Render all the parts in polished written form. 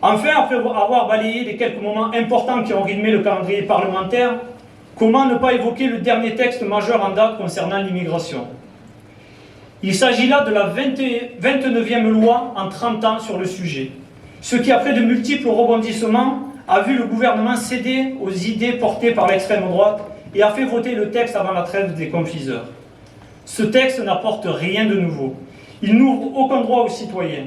Enfin, après avoir balayé les quelques moments importants qui ont rythmé le calendrier parlementaire, comment ne pas évoquer le dernier texte majeur en date concernant l'immigration? Il s'agit là de la 29e loi en 30 ans sur le sujet, ce qui, après de multiples rebondissements, a vu le gouvernement céder aux idées portées par l'extrême droite et a fait voter le texte avant la trêve des confiseurs. Ce texte n'apporte rien de nouveau. Il n'ouvre aucun droit aux citoyens.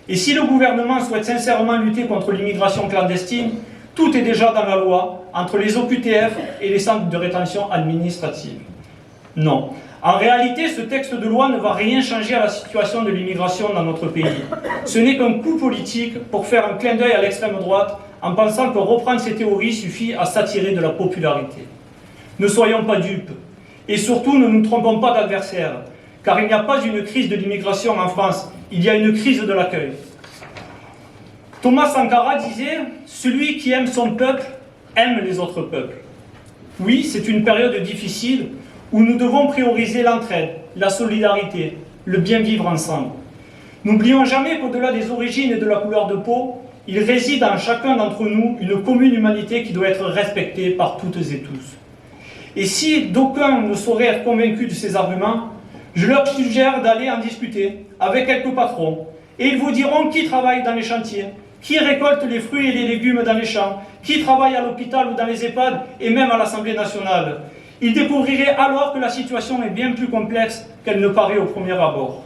Et si le gouvernement souhaite sincèrement lutter contre l'immigration clandestine, tout est déjà dans la loi, entre les OQTF et les centres de rétention administrative. Non. En réalité, ce texte de loi ne va rien changer à la situation de l'immigration dans notre pays. Ce n'est qu'un coup politique pour faire un clin d'œil à l'extrême droite en pensant que reprendre ces théories suffit à s'attirer de la popularité. Ne soyons pas dupes. Et surtout, ne nous trompons pas d'adversaire, car il n'y a pas une crise de l'immigration en France, il y a une crise de l'accueil. Thomas Sankara disait « Celui qui aime son peuple aime les autres peuples ». Oui, c'est une période difficile où nous devons prioriser l'entraide, la solidarité, le bien vivre ensemble. N'oublions jamais qu'au-delà des origines et de la couleur de peau, il réside en chacun d'entre nous une commune humanité qui doit être respectée par toutes et tous. Et si d'aucuns ne sauraient être convaincus de ces arguments, je leur suggère d'aller en discuter avec quelques patrons. Et ils vous diront qui travaille dans les chantiers, qui récolte les fruits et les légumes dans les champs, qui travaille à l'hôpital ou dans les EHPAD et même à l'Assemblée nationale. Ils découvriraient alors que la situation est bien plus complexe qu'elle ne paraît au premier abord.